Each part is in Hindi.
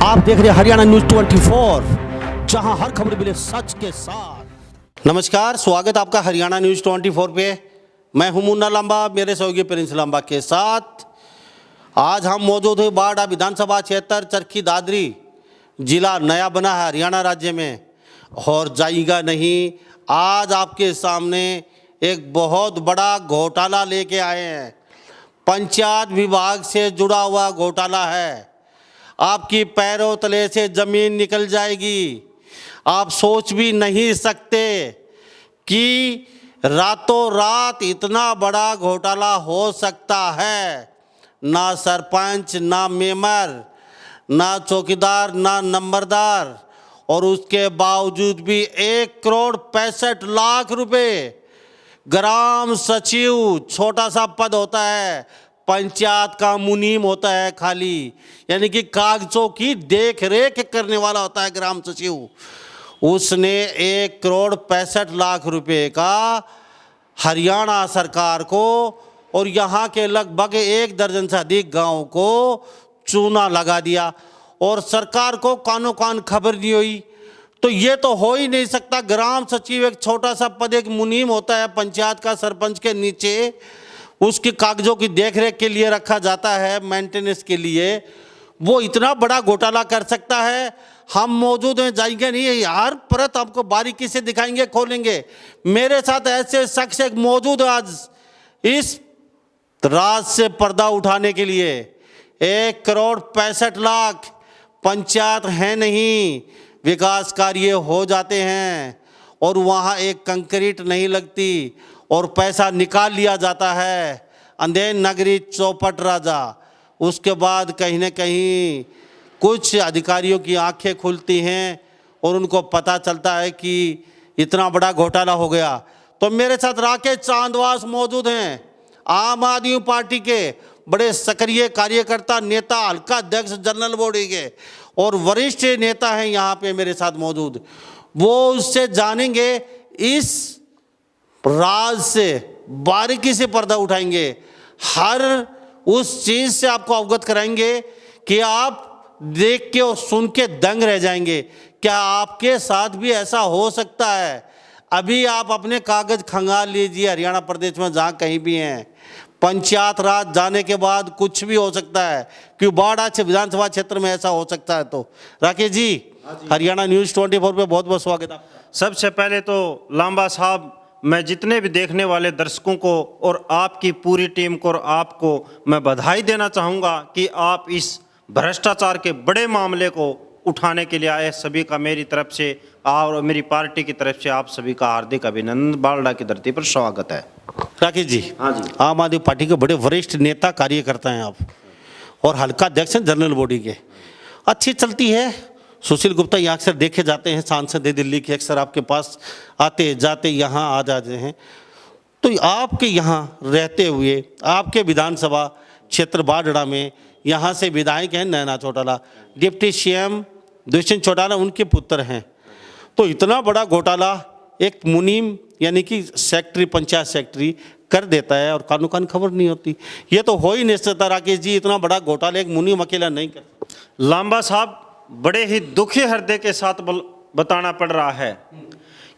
आप देख रहे हैं हरियाणा न्यूज 24, जहां हर खबर मिले सच के साथ। नमस्कार, स्वागत आपका हरियाणा न्यूज 24 पे। मैं हूं मुन्ना लांबा, मेरे सहयोगी प्रिंस लांबा के साथ। आज हम मौजूद हैं बाड़ा विधानसभा क्षेत्र चरखी दादरी जिला नया बना है हरियाणा राज्य में, और जाएगा नहीं। आज आपके सामने एक बहुत बड़ा घोटाला लेके आए हैं। पंचायत विभाग से जुड़ा हुआ घोटाला है। आपकी पैरों तले से जमीन निकल जाएगी। आप सोच भी नहीं सकते कि रातों रात इतना बड़ा घोटाला हो सकता है। ना सरपंच, ना मेंबर, ना चौकीदार, ना नंबरदार, और उसके बावजूद भी 1,65,00,000 रुपए। ग्राम सचिव छोटा सा पद होता है, पंचायत का मुनीम होता है खाली, यानी कि कागजों की देख रेख करने वाला होता है ग्राम सचिव। उसने 1,65,00,000 रुपए का हरियाणा सरकार को और यहाँ के लगभग 1 दर्जन से अधिक गांव को चूना लगा दिया, और सरकार को कानो कान खबर नहीं हुई। तो ये तो हो ही नहीं सकता। ग्राम सचिव एक छोटा सा पद, एक मुनीम होता है पंचायत का, सरपंच के नीचे उसके कागजों की देखरेख के लिए रखा जाता है, मेंटेनेंस के लिए। वो इतना बड़ा घोटाला कर सकता है। हम मौजूद हैं, जाएंगे नहीं, हर परत आपको बारीकी से दिखाएंगे, खोलेंगे। मेरे साथ ऐसे शख्स एक मौजूद है आज इस राज से पर्दा उठाने के लिए। 1,65,00,000 पंचायत है नहीं, विकास कार्य हो जाते हैं और वहाँ एक कंक्रीट नहीं लगती और पैसा निकाल लिया जाता है। अंधेर नगरी चौपट राजा। उसके बाद कहीं न कहीं कुछ अधिकारियों की आंखें खुलती हैं और उनको पता चलता है कि इतना बड़ा घोटाला हो गया। तो मेरे साथ राकेश चांदवास मौजूद हैं, आम आदमी पार्टी के बड़े सक्रिय कार्यकर्ता, नेता, हल्का अध्यक्ष जनरल बॉडी के और वरिष्ठ नेता हैं यहाँ पे मेरे साथ मौजूद। वो उससे जानेंगे, इस राज से बारीकी से पर्दा उठाएंगे, हर उस चीज से आपको अवगत कराएंगे कि आप देख के और सुन के दंग रह जाएंगे। क्या आपके साथ भी ऐसा हो सकता है? अभी आप अपने कागज खंगाल लीजिए हरियाणा प्रदेश में जहाँ कहीं भी हैं। पंचायत राज जाने के बाद कुछ भी हो सकता है, क्योंकि बाड़ा से विधानसभा क्षेत्र में ऐसा हो सकता है। तो राकेश जी, हरियाणा न्यूज 24 पे बहुत बहुत स्वागत आपका। सबसे पहले तो लांबा साहब, मैं जितने भी देखने वाले दर्शकों को और आपकी पूरी टीम को और आपको मैं बधाई देना चाहूँगा कि आप इस भ्रष्टाचार के बड़े मामले को उठाने के लिए आए। सभी का मेरी तरफ से और मेरी पार्टी की तरफ से आप सभी का हार्दिक अभिनंदन। बाड़ा की धरती पर स्वागत है। राकेश जी, हाँ जी, आम आदमी पार्टी के बड़े वरिष्ठ नेता कार्यकर्ता हैं आप, और हल्का अध्यक्ष हैं जनरल बॉडी के। अच्छी चलती है। सुशील गुप्ता यहाँ अक्सर देखे जाते हैं, सांसद दिल्ली के, अक्सर आपके पास आते जाते यहाँ आ जाते हैं। तो आपके यहाँ रहते हुए आपके विधानसभा क्षेत्र बाढ़ड़ा में यहाँ से विधायक हैं नैना चौटाला, डिप्टी सीएम दुष्यंत चौटाला उनके पुत्र हैं। तो इतना बड़ा घोटाला एक मुनीम यानी कि सेक्रेटरी, पंचायत सेक्रेटरी कर देता है और कानून कान खबर नहीं होती। ये तो हो ही नहीं सकता राकेश जी, इतना बड़ा घोटाला एक मुनीम अकेला नहीं कर। लांबा साहब, बड़े ही दुखी हृदय के साथ बताना पड़ रहा है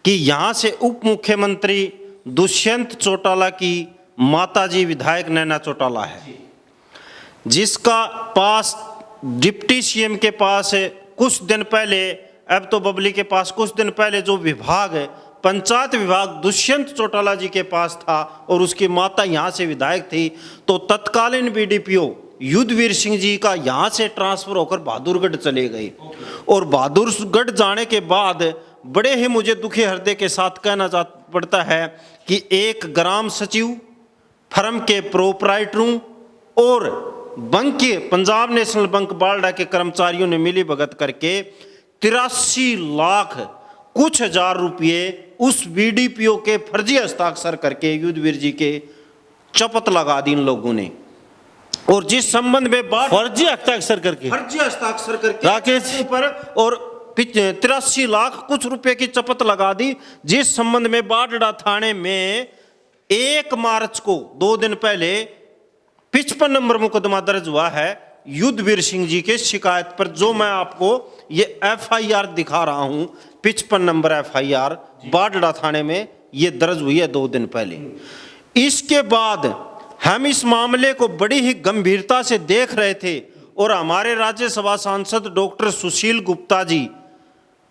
कि यहाँ से उप मुख्यमंत्री दुष्यंत चौटाला की माताजी विधायक नैना चौटाला है, जिसका पास डिप्टी सीएम के पास कुछ दिन पहले, अब तो बबली के पास कुछ दिन पहले जो विभाग है, पंचायत विभाग दुष्यंत चौटाला जी के पास था और उसकी माता यहाँ से विधायक थी। तो तत्कालीन बीडीपीओ युद्धवीर सिंह जी का यहाँ से ट्रांसफर होकर बहादुरगढ़ चले गए। और बहादुरगढ़ जाने के बाद बड़े ही मुझे दुखी हृदय के साथ कहना पड़ता है कि एक ग्राम सचिव, फर्म के प्रोपराइटरों और बैंक के पंजाब नेशनल बैंक बाड़ा के कर्मचारियों ने मिली भगत करके 83 लाख कुछ हजार रुपये उस बीडीपीओ के फर्जी हस्ताक्षर करके युद्धवीर जी के चपत लगा दी इन लोगों ने। और जिस संबंध में फर्जी हस्ताक्षर करके राकेश पर और 83 लाख कुछ रुपए की चपत लगा दी, जिस संबंध में बाढ़ड़ा थाने में 1 मार्च को 2 दिन पहले 55 नंबर मुकदमा दर्ज हुआ है। युद्धवीर सिंह जी के शिकायत पर, जो मैं आपको ये एफआईआर दिखा रहा हूं, 55 नंबर एफआईआर बाडड़ा थाने में ये दर्ज हुई है 2 दिन पहले। इसके बाद हम इस मामले को बड़ी ही गंभीरता से देख रहे थे और हमारे राज्यसभा सांसद डॉक्टर सुशील गुप्ता जी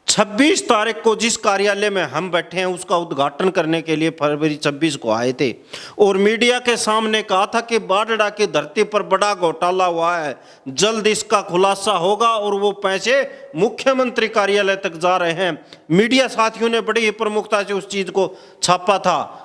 26 तारीख को जिस कार्यालय में हम बैठे हैं उसका उद्घाटन करने के लिए फरवरी 26 को आए थे और मीडिया के सामने कहा था कि बाडड़ा की धरती पर बड़ा घोटाला हुआ है, जल्द इसका खुलासा होगा और वो पैसे मुख्यमंत्री कार्यालय तक जा रहे हैं। मीडिया साथियों ने बड़ी ही प्रमुखता से उस चीज को छापा था।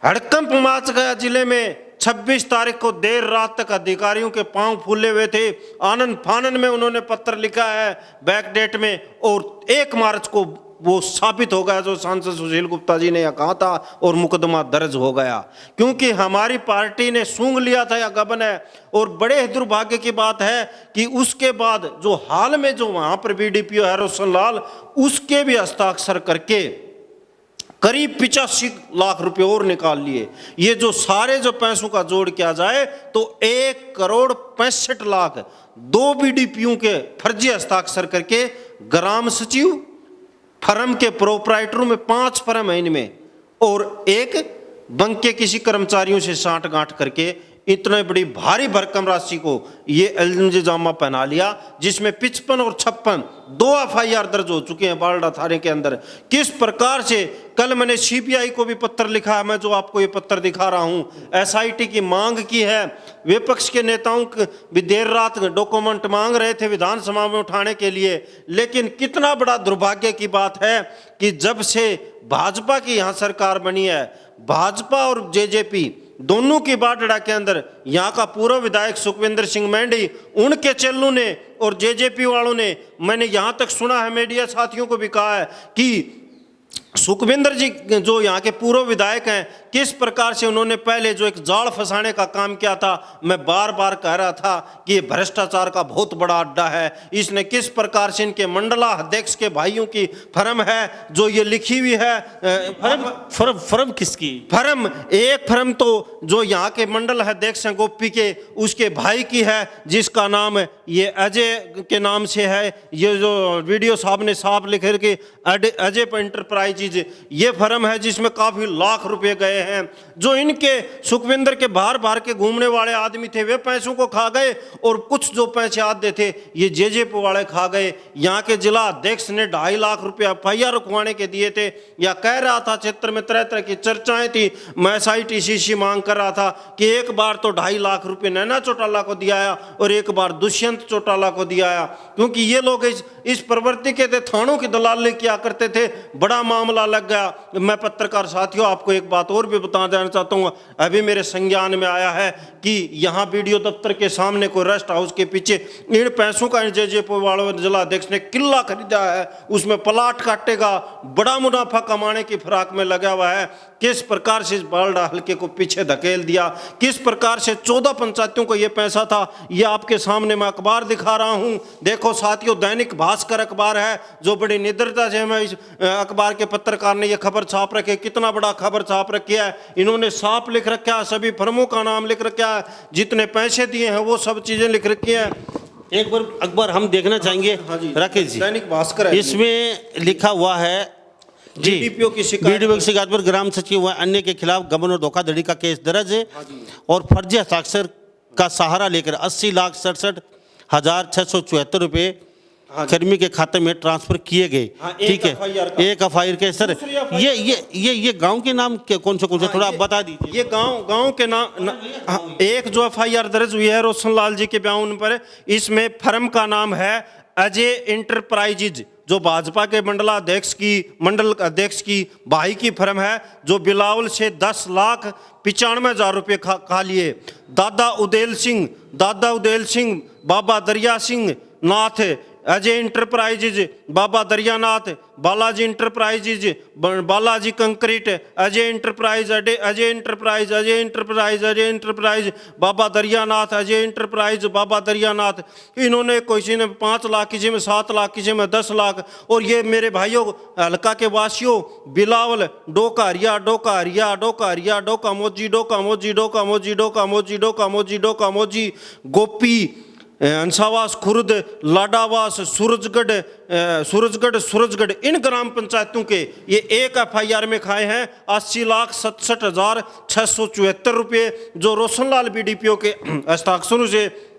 हड़कंप मच गया जिले में। 26 तारीख को देर रात तक अधिकारियों के पांव फूले हुए थे, आनंद फानन में उन्होंने पत्र लिखा है बैकडेट में, और 1 मार्च को वो साबित हो गया जो सांसद सुशील गुप्ता जी ने यह कहा था और मुकदमा दर्ज हो गया, क्योंकि हमारी पार्टी ने सूंघ लिया था या गबन है। और बड़े दुर्भाग्य की बात है कि उसके बाद जो हाल में जो वहां पर बीडीपीओ है रोशन लाल, उसके भी हस्ताक्षर करके करीब 85 लाख रुपए और निकाल लिए। ये जो सारे जो पैसों का जोड़ किया जाए तो 1,65,00,000 2 बीडीपीओ के फर्जी हस्ताक्षर करके ग्राम सचिव, फर्म के प्रोपराइटरों में 5 फर्म है इनमें, और एक बैंक के किसी कर्मचारियों से साठ-गांठ करके इतने बड़ी भारी भरकम राशि को ये इल्जाम पहना लिया, जिसमें 55 और 56 2 एफआईआर दर्ज हो चुके हैं बाडड़ा थाने के अंदर। किस प्रकार से कल मैंने सीबीआई को भी पत्र लिखा है, मैं जो आपको ये पत्र दिखा रहा हूं, एसआईटी की मांग की है। विपक्ष के नेताओं भी देर रात डॉक्यूमेंट मांग रहे थे विधानसभा में उठाने के लिए, लेकिन कितना बड़ा दुर्भाग्य की बात है कि जब से भाजपा की यहाँ सरकार बनी है, भाजपा और जेजेपी दोनों की बाडड़ा के अंदर यहाँ का पूर्व विधायक सुखविंदर सिंह मेंढी, उनके चेलों ने और जेजेपी वालों ने, मैंने यहाँ तक सुना है, मीडिया साथियों को भी कहा है कि सुखविंदर जी जो यहाँ के पूर्व विधायक हैं, किस प्रकार से उन्होंने पहले जो एक जाल फंसाने का काम किया था, मैं बार बार कह रहा था कि ये भ्रष्टाचार का बहुत बड़ा अड्डा है। इसने किस प्रकार से इनके मंडला अध्यक्ष के भाइयों की फर्म है जो ये लिखी हुई है, फर्म किसकी? फर्म एक फर्म तो जो यहाँ के मंडल अध्यक्ष हैं गोपी के, उसके भाई की है, जिसका नाम ये अजय के नाम से है। ये जो वीडियो साहब ने साफ लिख के अजय एंटरप्राइजेज, ये फर्म है जिसमें काफी लाख रुपए गए हैं। जो इनके सुखविंदर के बाहर बाहर के घूमने वाले आदमी थे, वे पैसों को खा गए, और कुछ जो पैसे आते थे ये जेजेपी वाले खा गए। यहाँ के जिला अध्यक्ष ने 2.5 लाख रुपए एफआईआर रुकवाने के दिए थे, या कह रहा था, क्षेत्र में तरह तरह की चर्चाएं थी। मैं एसआईटीसीसी मांग कर रहा था कि एक बार तो 2.5 लाख रुपए नैना चौटाला को दिया और एक बार दुष्यंत चौटाला को दिया, क्योंकि ये लोग इस प्रवृत्ति के थे, थानों की दलाली किया करते थे। बड़ा मामला लग गया। मैं पत्रकार साथियों आपको एक बात और भी बता देना चाहता हूँ, अभी मेरे संज्ञान में आया है कि यहाँ वीडियो दफ्तर के सामने कोई रेस्ट हाउस के पीछे इन पैसों का जेजेपी वालों जिला अध्यक्ष ने किला खरीदा है, उसमें प्लाट काटेगा, बड़ा मुनाफा कमाने की फिराक में लगा हुआ है। किस प्रकार से इस बाडड़ा हल्के को पीछे धकेल दिया, किस प्रकार से 14 पंचायतों को यह पैसा था, ये आपके सामने मैं अखबार दिखा रहा हूं। देखो साथियों, दैनिक भास्कर अखबार है जो बड़ी निडरता से मैं इस अखबार के पत्रकार ने यह खबर छाप रखी है। कितना बड़ा खबर छाप रखी है, इन्होंने साफ लिख रखा है, सभी फर्मों का नाम लिख रखा है, जितने पैसे दिए हैं वो सब चीजें लिख रखी है। एक बार अखबार हम देखना चाहेंगे। हाँ जी, राकेश जी, दैनिक भास्कर है, इसमें लिखा हुआ है जी, बीडीपीओ की शिकायत पर ग्राम सचिव व अन्य के खिलाफ गबन और धोखाधड़ी का केस दर्ज है और फर्जी हस्ताक्षर का सहारा लेकर 80,67,674 रुपए कर्मी के खाते में ट्रांसफर किए गए। ठीक है, एक एफआईआर के सर, ये गांव के नाम कौन से थोड़ा आप बता दीजिए। ये गांव के नाम एक जो एफआईआर दर्ज हुई है रोशन लाल जी के बयान पर, इसमें फर्म का नाम है अजय एंटरप्राइजेज, जो भाजपा के मंडल अध्यक्ष की भाई की फर्म है, जो बिलावल से 10,95,000 रुपये खा लिए। दादा उदेल Singh, Baba Dariya Singh Nath, Ajay enterprises, Baba Dariyanath, Balaji enterprises, Balaji concrete, Ajay enterprise, Baba Dariyanath, Ajay enterprise, Baba Dariyanath. इन्होंने किसी ने 5 लाख, किसी में 7 लाख, किसी में 10 लाख। और ये मेरे भाइयों हल्का के वासियों, बिलावल, डोका मोजी, गोपी, हंसावास, खुर्द, लाडावास, सूरजगढ़ इन ग्राम पंचायतों के ये एक FIR में खाए हैं 80,67,674 रुपये, जो रोशनलाल BDPO के हस्ताक्षरों से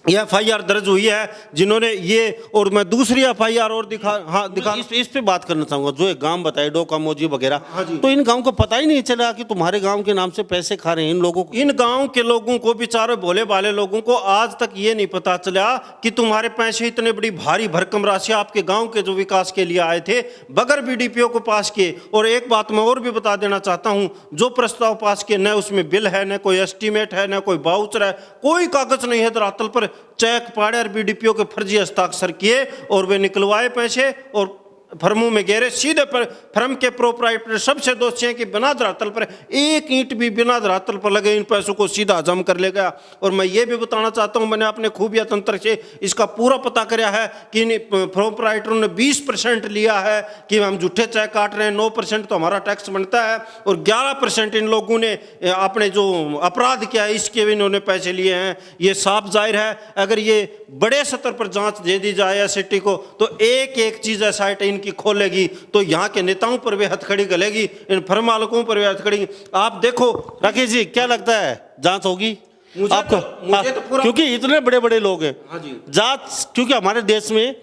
यह FIR दर्ज हुई है, जिन्होंने ये। और मैं दूसरी FIR और दिखा इस पे बात करना चाहूंगा। जो एक गांव बताए डोका मोजी वगैरह, हाँ जी। तो इन गांव को पता ही नहीं चला कि तुम्हारे गांव के नाम से पैसे खा रहे हैं इन लोगों को। इन गांव के लोगों को, बेचारे भोले भाले लोगों को आज तक ये नहीं पता चला कि तुम्हारे पैसे इतने बड़ी भारी भरकम राशि आपके गांव के जो विकास के लिए आए थे बगैर BDPO को पास किए। और एक बात मैं और भी बता देना चाहता हूं, जो प्रस्ताव पास किए न उसमें बिल है, न कोई एस्टीमेट है, न कोई बाउचर है, कोई कागज नहीं है धरातल पर। चेक पाड़े और BDPO के फर्जी हस्ताक्षर किए और वे निकलवाए पैसे और फर्मों में गेरे सीधे पर। फर्म के प्रोप्राइटर सबसे दोषी हैं कि बिना धरातल पर एक ईंट भी बिना धरातल पर लगे इन पैसों को सीधा हजम कर ले गया। और मैं ये भी बताना चाहता हूं, मैंने अपने खुफिया तंत्र से इसका पूरा पता कराया है कि इन प्रोप्राइटरों ने 20% लिया है कि हम झूठे चेक काट रहे हैं, 9% तो हमारा टैक्स बनता है, और 11% इन लोगों ने अपने जो अपराध किया है इसके भी इन्होंने पैसे लिए हैं। ये साफ जाहिर है, अगर ये बड़े स्तर पर जांच दे दी जाए SIT को तो एक एक चीज SIT इनकी खोलेगी, तो यहाँ के नेताओं पर भी हथकड़ी गलेगी, इन फर्म मालिकों पर भी हथकड़ी। आप देखो राकेश जी, क्या लगता है जांच होगी आपको? मुझे तो पूरा, क्योंकि इतने बड़े बड़े लोग हैं। हाँ जी। जांच, क्योंकि हमारे देश में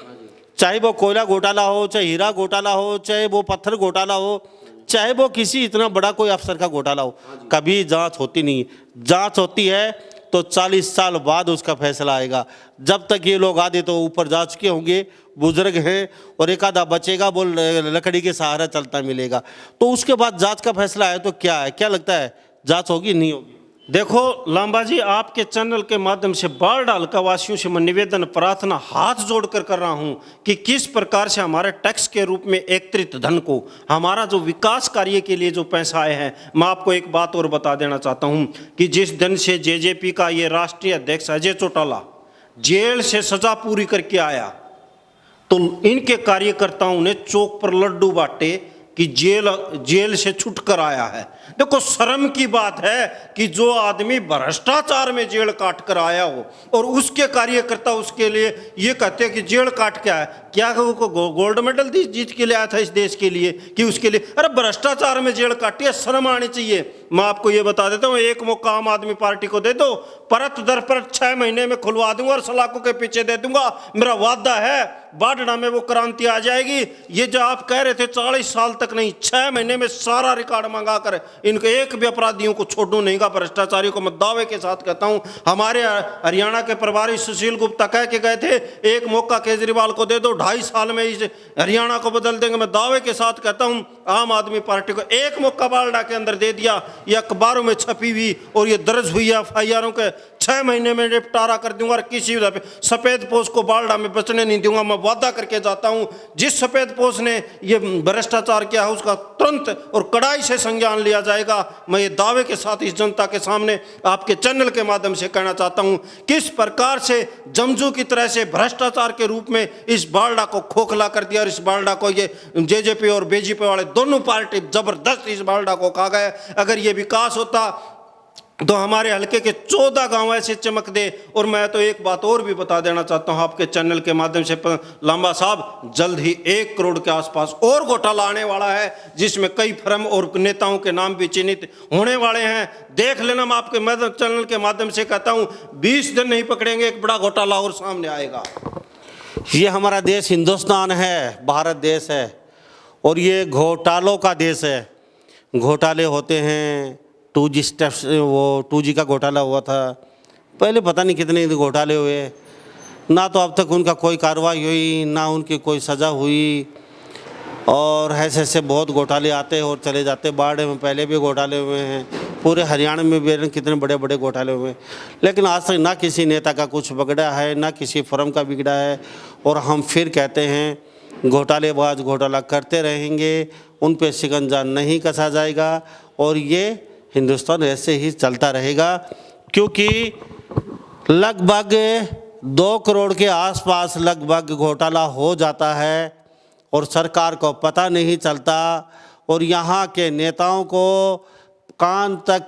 चाहे वो कोयला घोटाला हो, चाहे हीरा घोटाला हो, चाहे वो पत्थर घोटाला हो, चाहे वो किसी इतना बड़ा कोई अफसर का घोटाला हो, कभी जांच होती नहीं। जांच होती है तो 40 साल बाद उसका फैसला आएगा। जब तक ये लोग आधे तो ऊपर जा चुके होंगे, बुजुर्ग हैं, और एक आधा बचेगा वो लकड़ी के सहारा चलता मिलेगा, तो उसके बाद जांच का फैसला आए तो क्या है? क्या लगता है, जांच होगी नहीं होगी? देखो लांबा जी, आपके चैनल के माध्यम से बाढ़ हल्का वासियों से मैं निवेदन प्रार्थना हाथ जोड़कर कर रहा हूं कि किस प्रकार से हमारे टैक्स के रूप में एकत्रित धन को, हमारा जो विकास कार्य के लिए जो पैसा आए हैं, मैं आपको एक बात और बता देना चाहता हूं कि जिस दिन से JJP का ये राष्ट्रीय अध्यक्ष अजय चौटाला जेल से सजा पूरी करके आया तो इनके कार्यकर्ताओं ने चौक पर लड्डू बांटे कि जेल से छूट कर आया है। देखो शर्म की बात है कि जो आदमी भ्रष्टाचार में जेल काट कर आया हो और उसके कार्यकर्ता उसके लिए ये कहते हैं कि जेल काट के आया। क्या वो गोल्ड मेडल जीत के लिए आया था इस देश के लिए कि उसके लिए? अरे भ्रष्टाचार में जेल काटी है, शर्म आनी चाहिए। मैं आपको ये बता देता हूँ, एक मौका आम आदमी पार्टी को दे दो, परत दर परत 6 महीने में खुलवा दूंगा और सलाखों के पीछे दे दूंगा। मेरा वादा है बाढ़ना में वो क्रांति आ जाएगी। ये जो आप कह रहे थे 40 साल तक नहीं, 6 महीने में सारा रिकॉर्ड मंगा कर इनको एक भी अपराधियों को छोड़ू नहीं का, भ्रष्टाचारियों को मैं दावे के साथ कहता हूं। हमारे हरियाणा के प्रभारी सुशील गुप्ता कह के गए थे एक मौका केजरीवाल को दे दो, 2.5 साल में इस हरियाणा को बदल देंगे। मैं दावे के साथ कहता हूं आम आदमी पार्टी को एक मौका बालडा के अंदर दे दिया, ये अखबारों में छपी हुई और ये दर्ज हुई FIR के 6 महीने में निपटारा कर दूंगा और किसी सफेद पोष को बालडा में बचने नहीं दूंगा। मैं वादा करके जाता हूं जिस सफेद पोष ने ये भ्रष्टाचार किया है उसका तुरंत और कड़ाई से संज्ञान लिया जाएगा। मैं ये दावे के साथ इस जनता के सामने आपके चैनल के माध्यम से कहना चाहता हूं किस प्रकार से जमजू की तरह से भ्रष्टाचार के रूप में इस बालडा को खोखला कर दिया और इस बालडा को ये JJP और BJP वाले दोनों पार्टी जबरदस्त इस बालडा को खा गए। अगर ये विकास होता तो हमारे हल्के के 14 गांव ऐसे चमक दे। और मैं तो एक बात और भी बता देना चाहता हूं आपके चैनल के माध्यम से लांबा साहब, जल्द ही 1 करोड़ के आसपास और घोटाला आने वाला है जिसमें कई फर्म और नेताओं के नाम भी चिन्हित होने वाले हैं। देख लेना, मैं आपके चैनल के माध्यम से कहता हूं 20 दिन नहीं पकड़ेंगे, एक बड़ा घोटाला और सामने आएगा। ये हमारा देश हिंदुस्तान है, भारत देश है, और ये घोटालों का देश है। घोटाले होते हैं, 2G का घोटाला हुआ था, पहले पता नहीं कितने घोटाले हुए, ना तो अब तक उनका कोई कार्रवाई हुई, ना उनकी कोई सज़ा हुई, और ऐसे बहुत घोटाले आते और चले जाते। बाढ़ में पहले भी घोटाले हुए हैं, पूरे हरियाणा में भी कितने बड़े बड़े घोटाले हुए हैं, लेकिन आज तक ना किसी नेता का कुछ बिगड़ा है, ना किसी फर्म का बिगड़ा है। और हम फिर कहते हैं घोटालेबाज घोटाला करते रहेंगे, उन पे शिकंजा नहीं कसा जाएगा और ये हिंदुस्तान ऐसे ही चलता रहेगा, क्योंकि लगभग 2 करोड़ के आसपास लगभग घोटाला हो जाता है और सरकार को पता नहीं चलता और यहाँ के नेताओं को कान तक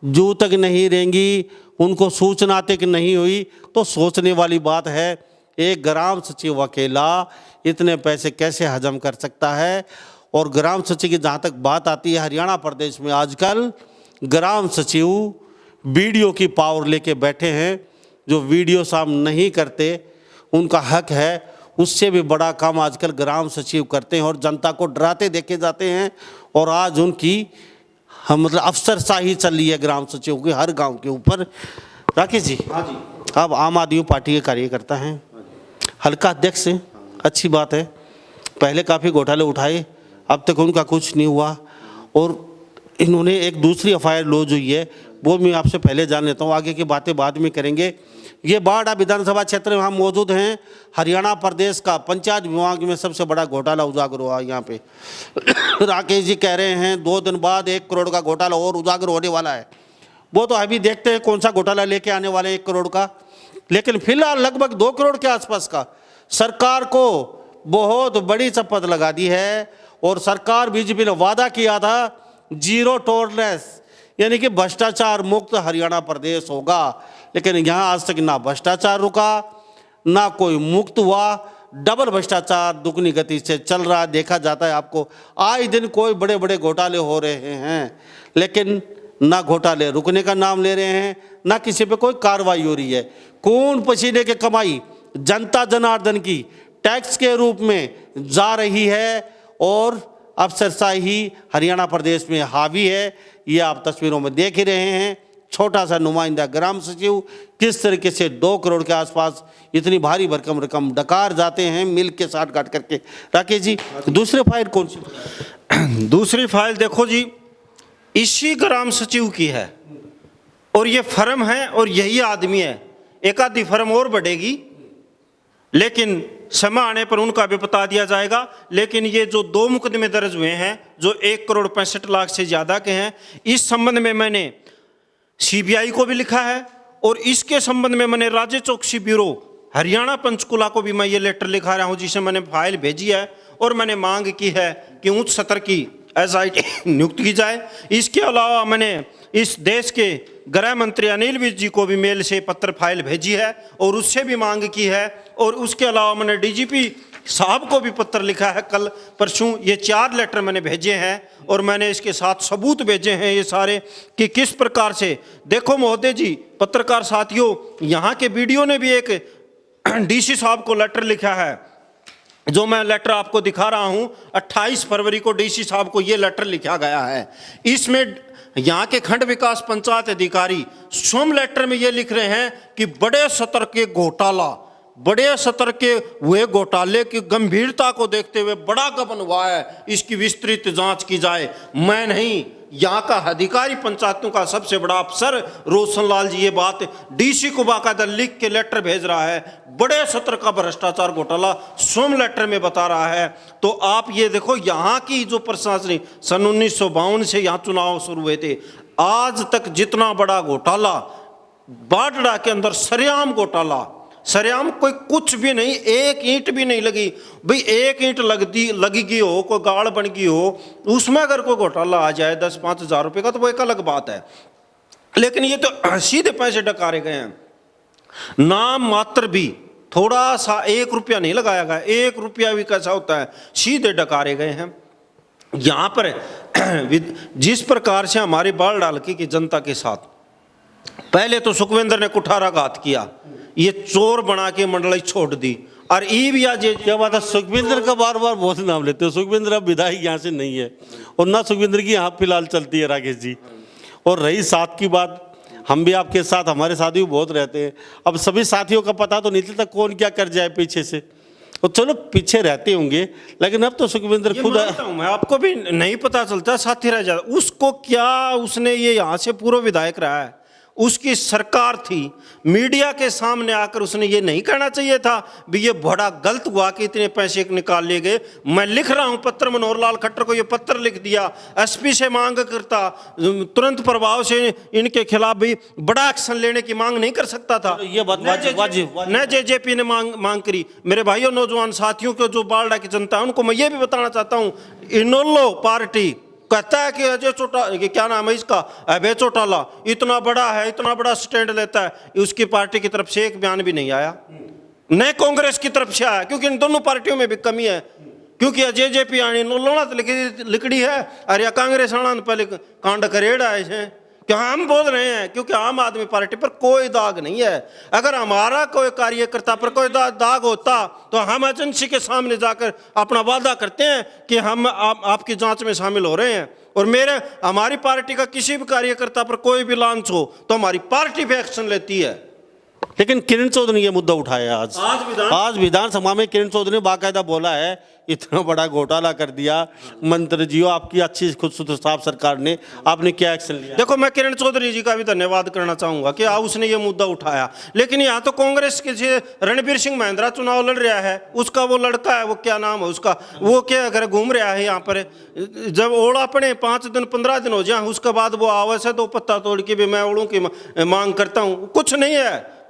जू तक नहीं रहेंगी उनको सूचना तक नहीं हुई, तो सोचने वाली बात है। एक ग्राम सचिव अकेला इतने पैसे कैसे हजम कर सकता है। और ग्राम सचिव की जहाँ तक बात आती है, हरियाणा प्रदेश में आजकल ग्राम सचिव वीडियो की पावर लेके बैठे हैं। जो वीडियो साम नहीं करते, उनका हक है, उससे भी बड़ा काम आजकल ग्राम सचिव करते हैं और जनता को डराते देखे जाते हैं। और आज उनकी मतलब अफसरशाही चल रही है ग्राम सचिव की हर गांव के ऊपर। राकेश जी, हाँ जी, आप आम आदमी पार्टी के कार्यकर्ता हैं, हल्का अध्यक्ष हैं, अच्छी बात है। पहले काफ़ी घोटाले उठाए, अब तक उनका कुछ नहीं हुआ। और इन्होंने एक दूसरी एफआईआर लॉन्च हुई है, वो मैं आपसे पहले जान लेता हूँ, आगे की बातें बाद में करेंगे। ये बाढ़ विधानसभा क्षेत्र में हम मौजूद हैं। हरियाणा प्रदेश का पंचायत विभाग में सबसे बड़ा घोटाला उजागर हुआ यहाँ पे। राकेश जी कह रहे हैं 2 दिन बाद 1 करोड़ का घोटाला और उजागर होने वाला है। वो तो अभी देखते हैं कौन सा घोटाला लेके आने वाले हैं 1 करोड़ का। लेकिन फिलहाल लगभग 2 करोड़ के आसपास का सरकार को बहुत बड़ी शपथ लगा दी है। और सरकार बीजेपी ने वादा किया था जीरो टॉलरेंस, यानी कि भ्रष्टाचार मुक्त हरियाणा प्रदेश होगा। लेकिन यहाँ आज तक ना भ्रष्टाचार रुका, ना कोई मुक्त हुआ, डबल भ्रष्टाचार दुगनी गति से चल रहा देखा जाता है। आपको आए दिन कोई बड़े बड़े घोटाले हो रहे हैं, लेकिन ना घोटाले रुकने का नाम ले रहे हैं, ना किसी पे कोई कार्रवाई हो रही है। खून पसीने की कमाई जनता जनार्दन की टैक्स के रूप में जा रही है और अफसरशाही हरियाणा प्रदेश में हावी है। ये आप तस्वीरों में देख ही रहे हैं। छोटा सा नुमाइंदा ग्राम सचिव किस तरीके से 2 करोड़ के आसपास इतनी भारी भरकम रकम डकार जाते हैं मिल के साठ गांठ करके। राकेश जी, दूसरी फाइल कौन सी? दूसरी फाइल देखो जी, इसी ग्राम सचिव की है और ये फर्म है और यही आदमी है। एक आधी फर्म और बढ़ेगी, लेकिन समय आने पर उनका भी बता दिया जाएगा। लेकिन ये जो 2 मुकदमे दर्ज हुए हैं जो 1 करोड़ 65 लाख से ज़्यादा के हैं, इस संबंध में मैंने सीबीआई को भी लिखा है और इसके संबंध में मैंने राज्य चौकसी ब्यूरो हरियाणा पंचकुला को भी मैं ये लेटर लिखा रहा हूँ, जिसे मैंने फाइल भेजी है। और मैंने मांग की है कि उच्च सत्र की एसआईटी नियुक्त की जाए। इसके अलावा मैंने इस देश के गृह मंत्री अनिल विज जी को भी मेल से पत्र फाइल भेजी है और उससे भी मांग की है। और उसके अलावा मैंने डीजीपी साहब को भी पत्र लिखा है कल परसों। ये 4 लेटर मैंने भेजे हैं और मैंने इसके साथ सबूत भेजे हैं ये सारे कि किस प्रकार से। देखो महोदय जी, पत्रकार साथियों, यहाँ के वीडियो ने भी एक डीसी साहब को लेटर लिखा है, जो मैं लेटर आपको दिखा रहा हूं। 28 फरवरी को डीसी साहब को ये लेटर लिखा गया है। इसमें यहाँ के खंड विकास पंचायत अधिकारी स्वयं लेटर में ये लिख रहे हैं कि बड़े स्तर के घोटाला, बड़े स्तर के हुए घोटाले की गंभीरता को देखते हुए बड़ा गबन हुआ है, इसकी विस्तृत जांच की जाए। मैं नहीं, यहाँ का अधिकारी पंचायतों का सबसे बड़ा अफसर रोशन लाल जी ये बात डीसी को बाकायदा लिख के लेटर भेज रहा है। बड़े स्तर का भ्रष्टाचार घोटाला स्वयं लेटर में बता रहा है। तो आप ये देखो, यहाँ की जो प्रशासनिक सन 1952 से यहाँ चुनाव शुरू हुए थे, आज तक जितना बड़ा घोटाला बाडड़ा के अंदर सरेआम घोटाला, सरेआम कोई कुछ भी नहीं, एक ईंट भी नहीं लगी। भाई एक ईंट लगेगी हो, कोई गाड़ बन गई हो, उसमें अगर कोई घोटाला आ जाए 10-5 हज़ार रुपये का, तो वो एक अलग बात है। लेकिन ये तो सीधे पैसे डकारे गए हैं। नाम मात्र भी थोड़ा सा 1 रुपया नहीं लगाया गया। 1 रुपया भी कैसा होता है, सीधे डकारे गए हैं। यहाँ पर जिस प्रकार से हमारी बाढ़ हल्के की जनता के साथ पहले तो सुखविंदर ने कुठाराघात किया, ये चोर बना के मंडली छोड़ दी। और ई भी आज क्या बात है, सुखविंदर का बार बार बहुत नाम लेते हो। सुखविंदर अब विधायक यहाँ से नहीं है और ना सुखविंदर की यहाँ फिलहाल चलती है राकेश जी। और रही साथ की बात, हम भी आपके साथ, हमारे साथी भी बहुत रहते हैं। अब सभी साथियों का पता तो नहीं चलता कौन क्या कर जाए पीछे से, और चलो पीछे रहते होंगे, लेकिन अब तो सुखविंदर खुद मैं आपको भी नहीं पता चलता, साथी रह जाता। उसको क्या, उसने ये यहाँ से पूर्व विधायक रहा है, उसकी सरकार थी, मीडिया के सामने आकर उसने ये नहीं कहना चाहिए था भी ये बड़ा गलत हुआ कि इतने पैसे निकाल लिए गए। मैं लिख रहा हूं पत्र, मनोहर लाल खट्टर को ये पत्र लिख दिया, एसपी से मांग करता, तुरंत प्रभाव से इनके खिलाफ भी बड़ा एक्शन लेने की मांग नहीं कर सकता था। ये बात न जेजेपी ने मांग करी। मेरे भाइयों, नौजवान साथियों को, जो बालडा की जनता है, उनको मैं ये भी बताना चाहता हूँ, इनेलो पार्टी कहता है कि अजय चौटाला, क्या नाम है इसका, अभय चौटाला इतना बड़ा है, इतना बड़ा स्टैंड लेता है, उसकी पार्टी की तरफ से एक बयान भी नहीं आया, न कांग्रेस की तरफ से आया, क्योंकि इन दोनों पार्टियों में भी कमी है। क्योंकि जेजेपी आनी लोना तो लिकड़ी है, अरे कांग्रेस आना पहले कांड करेड़ा है। क्या हम बोल रहे हैं, क्योंकि आम आदमी पार्टी पर कोई दाग नहीं है। अगर हमारा कोई कार्यकर्ता पर कोई दाग होता तो हम एजेंसी के सामने जाकर अपना वादा करते हैं कि हम आपकी जांच में शामिल हो रहे हैं। और हमारी पार्टी का किसी भी कार्यकर्ता पर कोई भी लांच हो तो हमारी पार्टी पे एक्शन लेती है। लेकिन किरण चौधरी ने ये मुद्दा उठाया आज विधानसभा में किरण चौधरी ने बाकायदा बोला है, इतना बड़ा घोटाला कर दिया मंत्री जी, आपकी अच्छी खुद साफ सरकार ने, आपने क्या एक्शन लिया? देखो, मैं किरण चौधरी जी का भी धन्यवाद करना चाहूंगा कि उसने ये मुद्दा उठाया। लेकिन यहाँ तो कांग्रेस के रणबीर सिंह महिंद्रा चुनाव लड़ रहा है, उसका वो लड़का है, वो क्या नाम है उसका, वो क्या अगर घूम रहा है यहाँ पर, जब ओढ़ा पड़े 5 दिन 15 दिन हो जाए उसके बाद वो आवाज है तो पत्ता तोड़ के भी मैं ओढ़ू की मांग करता हूँ। कुछ नहीं है,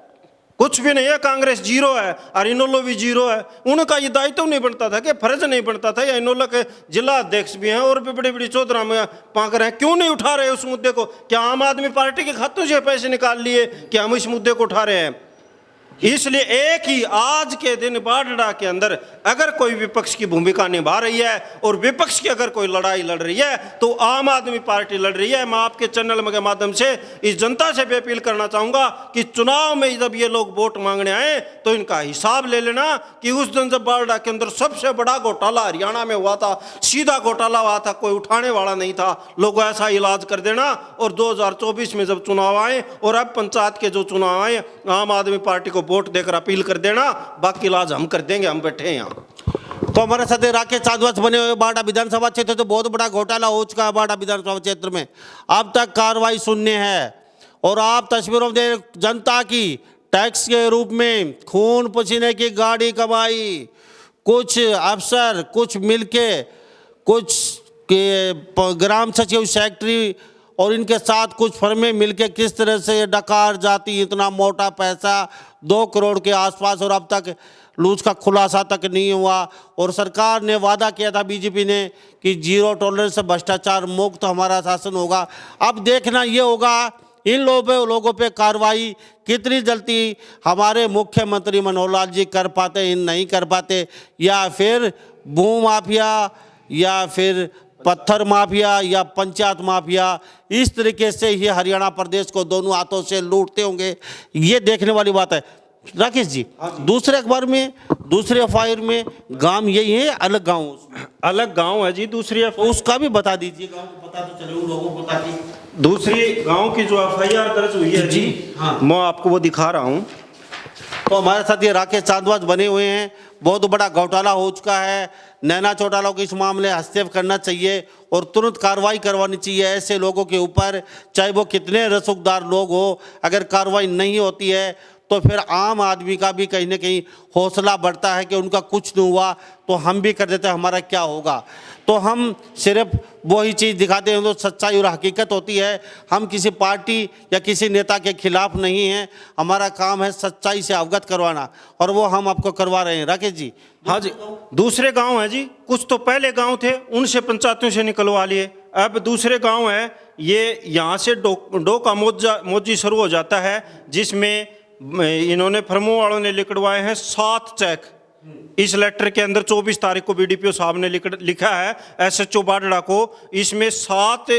कुछ भी नहीं है। कांग्रेस जीरो है और इनोलो भी जीरो है। उनका ये दायित्व नहीं बनता था कि फर्ज नहीं बनता था, या इनोलो के जिला अध्यक्ष भी हैं और भी बड़ी बड़ी चौधरा में पाक रहे हैं, क्यों नहीं उठा रहे उस मुद्दे को? क्या आम आदमी पार्टी के खातों से पैसे निकाल लिए कि हम इस मुद्दे को उठा रहे हैं? इसलिए एक ही आज के दिन बाढ़ड़ा के अंदर अगर कोई विपक्ष की भूमिका निभा रही है और विपक्ष की अगर कोई लड़ाई लड़ रही है तो आम आदमी पार्टी लड़ रही है। मैं आपके चैनल के माध्यम से इस जनता से भी अपील करना चाहूंगा कि चुनाव में जब ये लोग वोट मांगने आए तो इनका हिसाब ले लेना कि उस दिन जब बाढ़ड़ा के अंदर सबसे बड़ा घोटाला हरियाणा में हुआ था, सीधा घोटाला हुआ था, कोई उठाने वाला नहीं था, लोगों ऐसा इलाज कर देना। और 2024 में जब चुनाव आए और अब पंचायत के जो चुनाव आए, आम आदमी पार्टी को वोट देकर अपील कर देना, बाकी इलाज हम कर देंगे, हम बैठे हैं यहाँ। तो हमारे साथ राकेश चांदवास बने हुए बाढ़ा विधानसभा क्षेत्र, तो बहुत बड़ा घोटाला हो चुका है बाढ़ा विधानसभा क्षेत्र में, अब तक कार्रवाई शून्य है। और आप तस्वीरों में जनता की टैक्स के रूप में खून पसीने की गाड़ी कमाई, कुछ अफसर कुछ मिलके, कुछ के ग्राम सचिव सेक्रेटरी और इनके साथ कुछ फर्में मिलके किस तरह से डकार जाती इतना मोटा पैसा 2 करोड़ के आसपास, और अब तक लूज का खुलासा तक नहीं हुआ। और सरकार ने वादा किया था बीजेपी ने कि 0 टॉलरेंस से भ्रष्टाचार मुक्त हमारा शासन होगा। अब देखना ये होगा इन लोगों पे कार्रवाई कितनी जल्दी हमारे मुख्यमंत्री मनोहर लाल जी कर पाते, नहीं कर पाते, या फिर भू माफिया या फिर पत्थर माफिया या पंचायत माफिया इस तरीके से ही हरियाणा प्रदेश को दोनों हाथों से लूटते होंगे, ये देखने वाली बात है। राकेश जी, दूसरे अखबार में दूसरे एफआईआर में गांव यही है, अलग गांव है जी दूसरी, उसका भी बता दीजिए, गांव को पता तो चले, उन लोगों को पता नहीं। दूसरी गांव की जो एफआईआर दर्ज हुई है जी, हाँ, मैं आपको वो दिखा रहा हूँ। तो हमारे साथ ये राकेश चांदवास बने हुए हैं। बहुत बड़ा घोटाला हो चुका है, नैना चौटाला को इस मामले हस्तक्षेप करना चाहिए और तुरंत कार्रवाई करवानी चाहिए ऐसे लोगों के ऊपर, चाहे वो कितने रसूखदार लोग हो। अगर कार्रवाई नहीं होती है तो फिर आम आदमी का भी कहीं ना कहीं हौसला बढ़ता है कि उनका कुछ नहीं हुआ तो हम भी कर देते हैं, हमारा क्या होगा। तो हम सिर्फ वही चीज़ दिखाते हैं जो सच्चाई और हकीकत होती है। हम किसी पार्टी या किसी नेता के खिलाफ नहीं हैं, हमारा काम है सच्चाई से अवगत करवाना, और वो हम आपको करवा रहे हैं। राकेश जी, हाँ जी, दूसरे गांव है जी, कुछ तो पहले गांव थे उनसे पंचायतों से निकलवा लिए, अब दूसरे गांव है। ये यहाँ से डो का मोजी शुरू हो जाता है, जिसमें इन्होंने फर्मों वालों ने लिखवाए हैं 7 चेक। इस लेटर के अंदर 24 तारीख को बीडीपीओ साहब ने लिखा है एसएचओ बाढ़ड़ा को। इसमें 7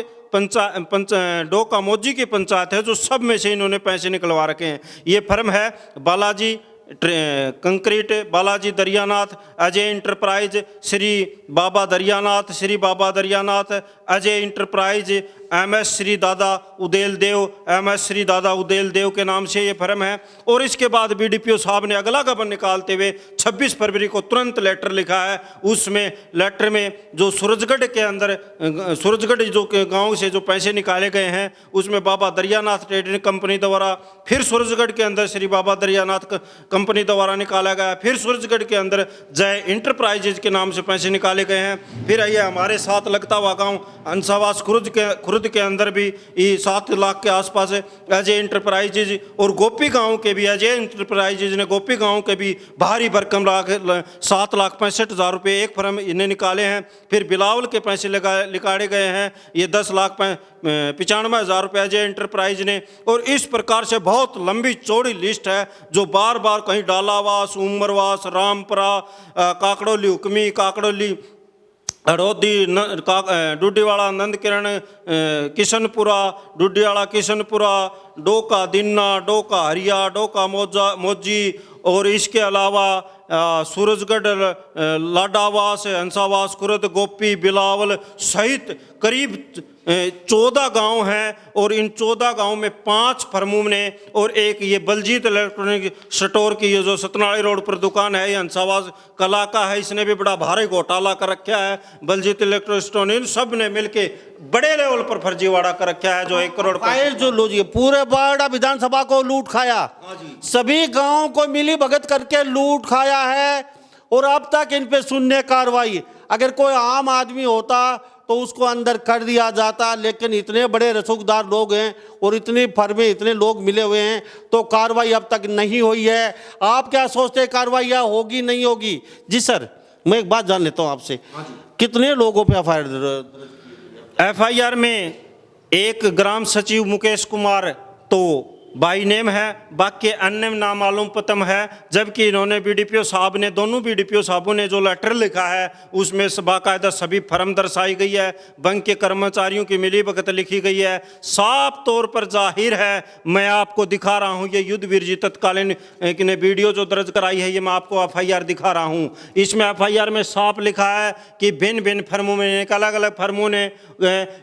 डोका मोजी की पंचायत है जो सब में से इन्होंने पैसे निकलवा रखे हैं। ये फर्म है बालाजी कंक्रीट, बालाजी दरियानाथ, अजय इंटरप्राइज, श्री बाबा दरियानाथ, अजय इंटरप्राइज, एमएस श्री दादा उदेल देव के नाम से ये फर्म है। और इसके बाद बीडीपीओ साहब ने अगला गबन निकालते हुए 26 फरवरी को तुरंत लेटर लिखा है। उसमें लेटर में जो सूरजगढ़ के अंदर जो गांव से जो पैसे निकाले गए हैं उसमें बाबा दरियानाथ ट्रेडिंग कंपनी द्वारा, फिर सूरजगढ़ के अंदर श्री बाबा दरियानाथ कंपनी द्वारा निकाला गया, फिर सूरजगढ़ के अंदर जय इंटरप्राइजेज के नाम से पैसे निकाले गए हैं। फिर आइए हमारे साथ लगता हुआ गाँव हंसावास खुर्द खुर्द के अंदर भी ये 7 लाख के आसपास अजय इंटरप्राइजेज और गोपी गांव के भी अजय इंटरप्राइजेज ने गोपी गांव के भी भारी भरकम 7,65,000 रुपये एक फर्म इन्हें निकाले हैं। फिर बिलावल के पैसे निकाले गए हैं, ये 10,95,000 रुपये अजय इंटरप्राइज ने। और इस प्रकार से बहुत लंबी चौड़ी लिस्ट है जो बार बार कहीं डालावास, उमरवास, रामपुरा, काकड़ोली हुक्मी, काकड़ोली हड़ौदी, डूडीवाड़ा, नंद किरण, किशनपुरा, डूडीवाड़ा, किशनपुरा, डोका दिन्ना, डोका हरिया, डोका मोजी और इसके अलावा सूरजगढ़, लाडावास, हंसावास, खुर्द, गोपी, बिलावल सहित करीब 14 गांव हैं। और इन 14 गांव में 5 फर्मों ने और एक ये बलजीत इलेक्ट्रॉनिक स्टोर की ये जो सतनाड़ी रोड पर दुकान है, ये हंसावास कला का है, इसने भी बड़ा भारी घोटाला कर रखा है। बलजीत इलेक्ट्रॉनिक स्टोर इन सब ने मिलके बड़े लेवल पर फर्जीवाड़ा कर रखा है जो 1 करोड़ जो लो जी पूरे बाड़ा विधानसभा को लूट खाया, सभी गांव को मिली भगत करके लूट खाया है। और अब तक इन पे शून्य कार्रवाई। अगर कोई आम आदमी होता तो उसको अंदर कर दिया जाता, लेकिन इतने बड़े रसूखदार लोग हैं और इतनी फर्में, इतने लोग मिले हुए हैं तो कार्रवाई अब तक नहीं हुई है। आप क्या सोचते हैं कार्रवाई होगी नहीं होगी? जी सर, मैं एक बात जान लेता हूं आपसे, कितने लोगों पे एफआईआर में एक ग्राम सचिव मुकेश कुमार तो बाई नेम है, बाकी अन्य नामालूम पतम है। जबकि इन्होंने बीडीपीओ साहब ने, दोनों बीडीपीओ साहबों ने जो लेटर लिखा है उसमें बाकायदा सभी फर्म दर्शाई गई है, बैंक के कर्मचारियों की मिलीभगत लिखी गई है। साफ तौर पर जाहिर है, मैं आपको दिखा रहा हूँ, ये युद्धवीर जी तत्कालीन ने वीडियो जो दर्ज कराई है, ये मैं आपको एफआईआर दिखा रहा हूँ। इसमें एफआईआर में साफ लिखा है कि भिन्न भिन्न फर्मों में, अलग अलग फर्मों ने,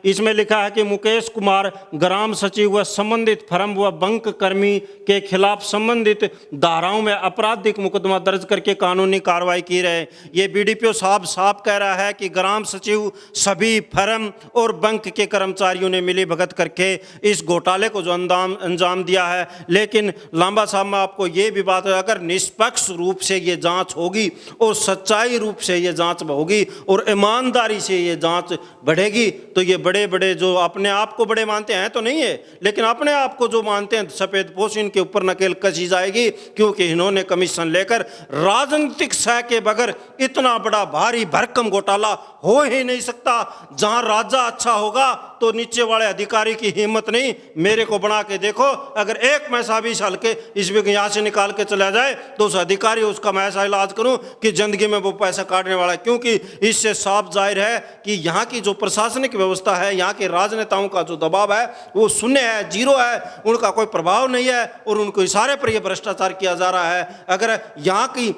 इसमें लिखा है कि मुकेश कुमार ग्राम सचिव व संबंधित फर्म व बैंक कर्मी के खिलाफ संबंधित धाराओं में आपराधिक मुकदमा दर्ज करके कानूनी कार्रवाई की रहे। ये बीडीपीओ साहब साफ कह रहा है कि ग्राम सचिव, सभी फर्म और बैंक के कर्मचारियों ने मिली भगत करके इस घोटाले को जो अंजाम दिया है। लेकिन लांबा साहब, मैं आपको ये भी बात है, अगर निष्पक्ष रूप से ये जांच होगी और सच्चाई रूप से ये जांच होगी और ईमानदारी से ये जांच बढ़ेगी तो ये बड़े बड़े जो अपने आप को बड़े मानते हैं तो नहीं है, लेकिन अपने आप को जो मानते हैं सफेद पोश, इनके ऊपर नकेल कसी जाएगी। क्योंकि इन्होंने कमीशन लेकर राजनीतिक सह के बगैर इतना बड़ा भारी भरकम घोटाला हो ही नहीं सकता। जहां राजा अच्छा होगा तो नीचे वाले अधिकारी की हिम्मत नहीं, मेरे को बना के देखो, अगर एक पैसा भी साल के इसमें यहाँ से निकाल के चला जाए तो उस अधिकारी उसका मैं ऐसा इलाज करूं कि जिंदगी में वो पैसा काटने वाला है। क्योंकि इससे साफ जाहिर है कि यहाँ की जो प्रशासनिक व्यवस्था है, यहाँ के राजनेताओं का जो दबाव है वो शून्य है, जीरो है, उनका कोई प्रभाव नहीं है और उनको इशारे पर यह भ्रष्टाचार किया जा रहा है। अगर यहाँ की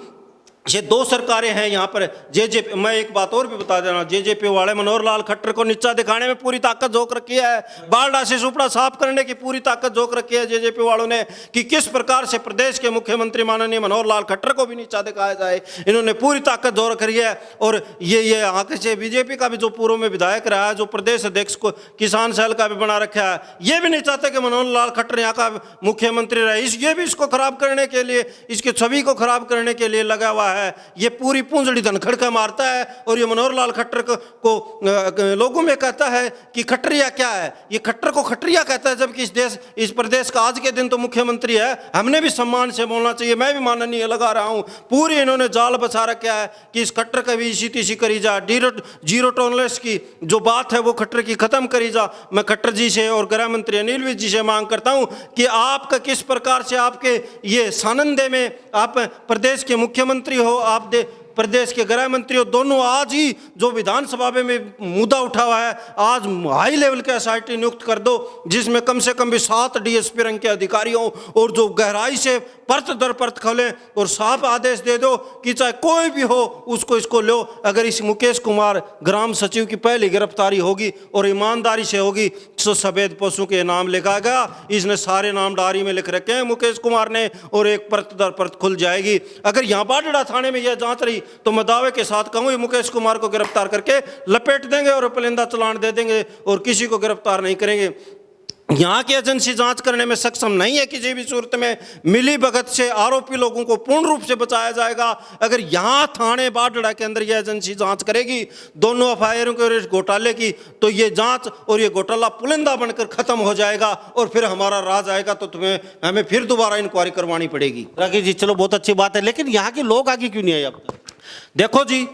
ये 2 सरकारें हैं यहाँ पर, जेजेपी, मैं एक बात और भी बता देना, जेजेपी वाले मनोहर लाल खट्टर को नीचा दिखाने में पूरी ताकत झोंक रखी है, बारडा से सुपड़ा साफ करने की पूरी ताकत झोंक रखी है जेजेपी वालों ने कि किस प्रकार से प्रदेश के मुख्यमंत्री माननीय मनोहर लाल खट्टर को भी नीचा दिखाया जाए। इन्होंने पूरी ताकत झोंक रखी है। और ये आगे से बीजेपी का भी जो पूर्व में विधायक रहा है, जो प्रदेश अध्यक्ष को किसान सेल का भी बना रखा है, ये भी नहीं चाहते कि मनोहर लाल खट्टर यहाँ का मुख्यमंत्री रहे। ये भी इसको खराब करने के लिए, इसकी छवि को खराब करने के लिए लगा हुआ है। ये पूरी पूंजड़ी धनखड़ का मारता है और ये मनोहर लाल खट्टर को लोगों में कहता है कि खट्टरिया क्या है, ये खट्टर को खट्टरिया कहता है, जबकि इस प्रदेश का आज के दिन तो मुख्यमंत्री है। हमने भी सम्मान से बोलना चाहिए, मैं भी माननीय लगा रहा हूं। पूरी इन्होंने जाल बचा रखा है कि इस खट्टर का भी इसी तीसी करी जा, जीरो टॉलरेंस की जो बात है वो खट्टर की खत्म करी जा। मैं खट्टर जी से और गृह मंत्री अनिल विज जी से मांग करता हूं कि आपका किस प्रकार से आपके ये सानंदे में आप प्रदेश के मुख्यमंत्री हो, आप प्रदेश के गृह मंत्री हो, दोनों आज ही जो विधानसभा में मुद्दा उठा हुआ है, आज हाई लेवल के एसआईटी नियुक्त कर दो जिसमें कम से कम भी 7 डीएसपी रंग के अधिकारी हों और जो गहराई से परत दर परत खोलें और साफ आदेश दे दो कि चाहे कोई भी हो उसको इसको लो। अगर इस मुकेश कुमार ग्राम सचिव की पहली गिरफ्तारी होगी और ईमानदारी से होगी तो सफेद पोशों के नाम लिखा गया, इसने सारे नाम डायरी में लिख रखे हैं मुकेश कुमार ने, और एक परत दर परत खुल जाएगी। अगर यहाँ बाडड़ा थाने में यह जांच रही तो मैं दावे के साथ कहूँ मुकेश कुमार को गिरफ्तार करके लपेट देंगे और पुलिंदा चलान दे देंगे और किसी को गिरफ्तार नहीं करेंगे। यहाँ की एजेंसी जांच करने में सक्षम नहीं है। किसी भी सूरत में मिली भगत से आरोपी लोगों को पूर्ण रूप से बचाया जाएगा। अगर यहाँ थाने बाडड़ा के अंदर ये एजेंसी जांच करेगी दोनों एफआईआरों के और इस घोटाले की, तो ये जांच और ये घोटाला पुलिंदा बनकर खत्म हो जाएगा और फिर हमारा राज आएगा, तो हमें फिर दोबारा इंक्वायरी करवानी पड़ेगी। राकेश जी चलो बहुत अच्छी बात है, लेकिन यहाँ के लोग आगे क्यों नहीं आए अब तक? देखो जी,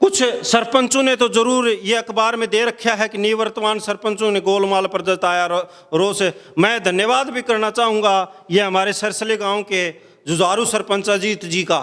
कुछ सरपंचों ने तो जरूर ये अखबार में दे रखा है कि निवर्तमान सरपंचों ने गोलमाल पर जताया रोष। मैं धन्यवाद भी करना चाहूँगा ये हमारे सरसले गांव के जुझारू सरपंच अजीत जी का,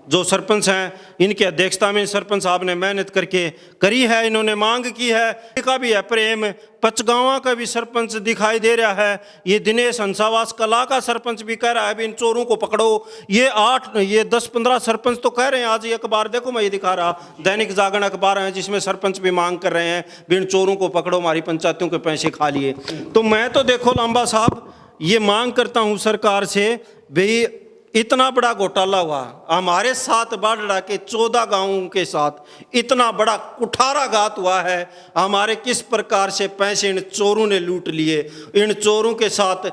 जो सरपंच हैं, इनकी अध्यक्षता में सरपंच साहब ने मेहनत करके करी है। इन्होंने मांग की है का भी है प्रेम, पचगांवा का भी सरपंच दिखाई दे रहा है, ये दिनेश हंसावास कला का सरपंच भी कह रहा है भी इन चोरों को पकड़ो। ये 10-15 सरपंच तो कह रहे हैं। आज ये अखबार देखो, मैं ये दिखा रहा, दैनिक जागरण अखबार है जिसमें सरपंच भी मांग कर रहे हैं भी इन चोरों को पकड़ो, हमारी पंचायतों के पैसे खा लिए। तो मैं तो देखो लांबा साहब ये मांग करता हूँ सरकार से, भाई इतना बड़ा घोटाला हुआ हमारे साथ बाडड़ा के 14 गांवों के साथ, इतना बड़ा कुठाराघात हुआ है, हमारे किस प्रकार से पैसे इन चोरों ने लूट लिए। इन चोरों के साथ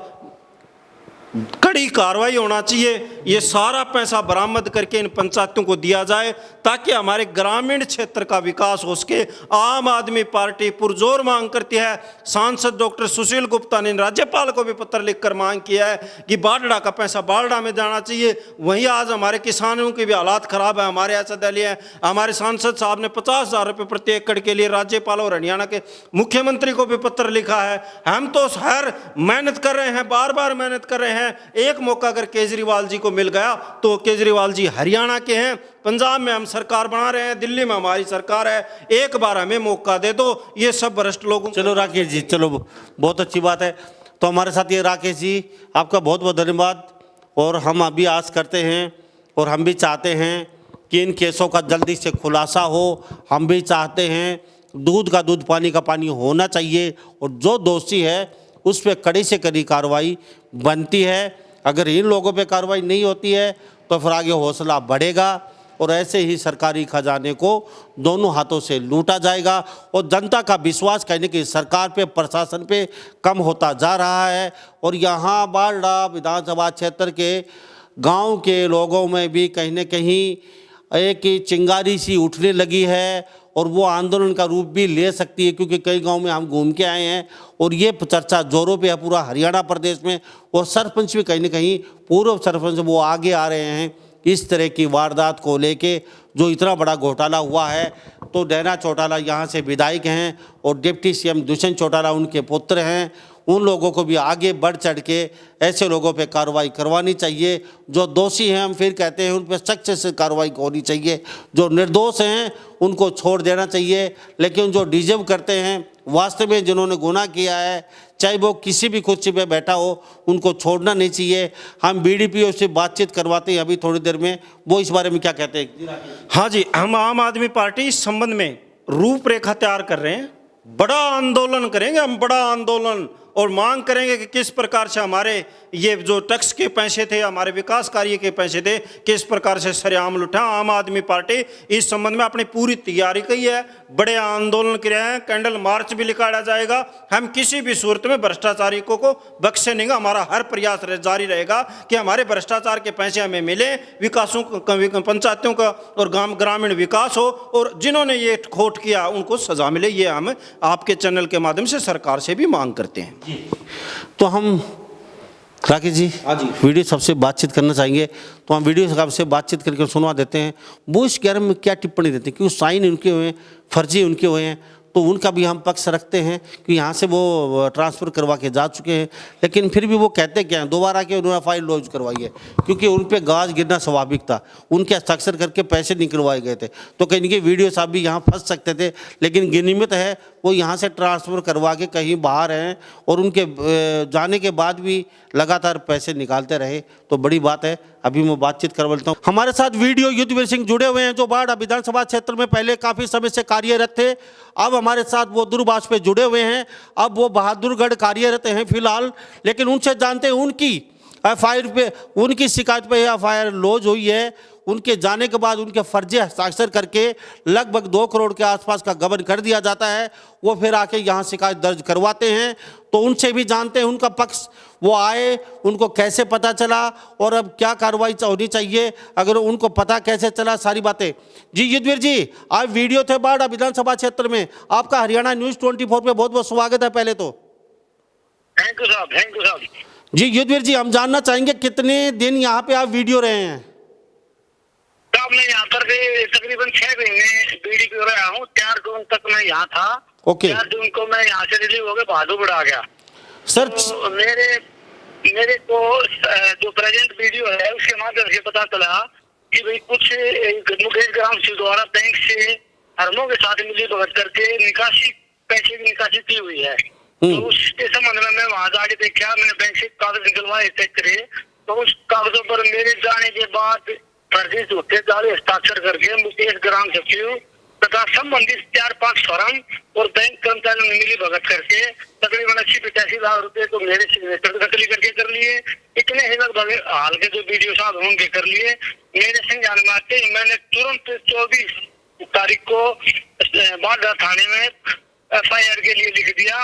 कड़ी कार्रवाई होना चाहिए। ये सारा पैसा बरामद करके इन पंचायतों को दिया जाए ताकि हमारे ग्रामीण क्षेत्र का विकास हो सके। आम आदमी पार्टी पुरजोर मांग करती है। सांसद डॉक्टर सुशील गुप्ता ने राज्यपाल को भी पत्र लिखकर मांग किया है कि बाडड़ा का पैसा बाडड़ा में जाना चाहिए। वहीं आज हमारे किसानों के भी हालात खराब है। हमारे ऐसा दल है, हमारे सांसद साहब ने 50,000 रुपये प्रति एकड़ के लिए राज्यपाल और हरियाणा के मुख्यमंत्री को भी पत्र लिखा है। हम तो हर मेहनत कर रहे हैं, बार बार मेहनत कर रहे हैं। एक मौका अगर केजरीवाल जी को मिल गया तो केजरीवाल जी हरियाणा के हैं, पंजाब में हम सरकार बना रहे हैं, दिल्ली में हमारी सरकार है, एक बार हमें मौका दे दो। ये सब भ्रष्ट लोगों। चलो राकेश जी, चलो बहुत अच्छी बात है। तो हमारे साथ ये राकेश जी, आपका बहुत बहुत धन्यवाद। और हम अभी आस करते हैं और हम भी चाहते हैं कि इन केसों का जल्दी से खुलासा हो। हम भी चाहते हैं दूध का दूध पानी का पानी होना चाहिए और जो दोषी है उस पर कड़ी से कड़ी कार्रवाई बनती है। अगर इन लोगों पे कार्रवाई नहीं होती है तो फिर आगे हौसला बढ़ेगा और ऐसे ही सरकारी खजाने को दोनों हाथों से लूटा जाएगा और जनता का विश्वास कहने की सरकार पे, प्रशासन पे कम होता जा रहा है। और यहाँ बाडड़ा विधानसभा क्षेत्र के गांव के लोगों में भी कहीं न कहीं एक चिंगारी सी उठने लगी है और वो आंदोलन का रूप भी ले सकती है, क्योंकि कई गांव में हम घूम के आए हैं और ये चर्चा जोरों पे है पूरा हरियाणा प्रदेश में। और सरपंच भी कहीं न कहीं, पूर्व सरपंच वो आगे आ रहे हैं इस तरह की वारदात को लेके। जो इतना बड़ा घोटाला हुआ है, तो डैना चौटाला यहाँ से विधायक हैं और डिप्टी सीएम दुष्यंत चौटाला उनके पुत्र हैं। उन लोगों को भी आगे बढ़ चढ़ के ऐसे लोगों पे कार्रवाई करवानी चाहिए। जो दोषी हैं हम फिर कहते हैं उन पर सख्त से कार्रवाई होनी चाहिए। जो निर्दोष हैं उनको छोड़ देना चाहिए, लेकिन जो डिजर्व करते हैं वास्तव में जिन्होंने गुनाह किया है, चाहे वो किसी भी कुर्सी पे बैठा हो, उनको छोड़ना नहीं चाहिए। हम बीडीपीओ से बातचीत करवाते हैं अभी थोड़ी देर में, वो इस बारे में क्या कहते हैं। हाँ जी, हम आम आदमी पार्टी इस संबंध में रूपरेखा तैयार कर रहे हैं। बड़ा आंदोलन करेंगे हम, बड़ा आंदोलन, और मांग करेंगे कि किस प्रकार से हमारे ये जो टैक्स के पैसे थे, हमारे विकास कार्य के पैसे थे, किस प्रकार से सरेआम लुटा। आम आदमी पार्टी इस संबंध में अपनी पूरी तैयारी की है। बड़े आंदोलन कर रहे हैं, कैंडल मार्च भी निकाला जाएगा। हम किसी भी सूरत में भ्रष्टाचारी को बख्शे नहीं। हमारा हर प्रयास जारी रहेगा कि हमारे भ्रष्टाचार के पैसे हमें मिले, विकासों पंचायतों का और ग्रामीण विकास हो, और जिन्होंने ये खोट किया उनको सजा मिले। ये हम आपके चैनल के माध्यम से सरकार से भी मांग करते हैं। तो हम राकेश जी, हाँ जी, वीडियो सबसे बातचीत करना चाहेंगे, तो हम वीडियो सबसे बातचीत करके सुनवा देते हैं। वो इस बारे में क्या टिप्पणी देते हैं, क्योंकि साइन उनके हुए हैं, फर्जी उनके हुए हैं, तो उनका भी हम पक्ष रखते हैं कि यहाँ से वो ट्रांसफ़र करवा के जा चुके हैं। लेकिन फिर भी वो कहते क्या हैं, दोबारा के उन्होंने फाइल लॉन्च करवाई है, क्योंकि उन पर गाज गिरना स्वाभाविक था। उनके हस्ताक्षर करके पैसे निकलवाए गए थे, तो कहीं के वीडियो साहब भी यहाँ फंस सकते थे। लेकिन गिनिमित है वो यहाँ से ट्रांसफ़र करवा के कहीं बाहर हैं और उनके जाने के बाद भी लगातार पैसे निकालते रहे, तो बड़ी बात है। अभी मैं बातचीत कर लेता हूँ। हमारे साथ वीडियो युद्धवीर सिंह जुड़े हुए हैं, जो बाडड़ा विधानसभा क्षेत्र में पहले काफ़ी समय से कार्यरत थे। अब हमारे साथ वो दूरभाष पे जुड़े हुए हैं। अब वो बहादुरगढ़ कार्यरत हैं फिलहाल, लेकिन उनसे जानते हैं उनकी एफआईआर पे, उनकी शिकायत पे एफआईआर लॉन्च हुई है उनके जाने के बाद उनके फर्जी हस्ताक्षर करके लगभग 2 करोड़ के आसपास का गबन कर दिया जाता है। वो फिर आके यहाँ शिकायत दर्ज करवाते हैं। तो उनसे भी जानते हैं उनका पक्ष, वो आए, उनको कैसे पता चला और अब क्या कार्रवाई होनी चाहिए, अगर उनको पता कैसे चला, सारी बातें। जी युद्धवीर जी, आप वीडियो थे बाढ़ विधानसभा क्षेत्र में, आपका हरियाणा न्यूज़ 24 पे बहुत बहुत स्वागत है। पहले तो थैंक यू साहब। जी युद्धवीर जी, हम जानना चाहेंगे कितने दिन यहाँ पे आप वीडियो रहे हैं? साहब मैं यहाँ पर भी तकरीबन 6 महीने बीडीपी रहा हूँ। 4 जून तक मैं यहाँ था। ओके। 4 जून को मैं यहाँ से रिलीव हो गया, बहादुरगढ़ आ गया। सर तो मेरे को जो प्रेजेंट वीडियो है उसके माध्यम से पता चला कि भाई कुछ मुकेश ग्राम सिंह द्वारा बैंक से हरमों के साथ मिली भगत करके पैसे की निकासी की हुई है। तो उसके संबंध में मैं वहां जाके देखा, मैंने बैंक से कागज निकलवाए चेक करे, तो उस कागजों पर मेरे जाने के बाद फर्जी झूठे जाली हस्ताक्षर करके मुकेश ग्राम सचिव तथा संबंधित 4-5 फर्म और बैंक कर्मचारियों ने मिली भगत करके तकरीबन 80-85 लाख रुपए तो मेरे सिग्नेचर नकली करके कर लिए। इतने ही लगभग हाल के जो वीडियो साहब उनके कर लिए। मेरे संज्ञान में आते ही मैंने तुरंत 24 तारीख को बाढ़ थाने में FIR के लिए लिख दिया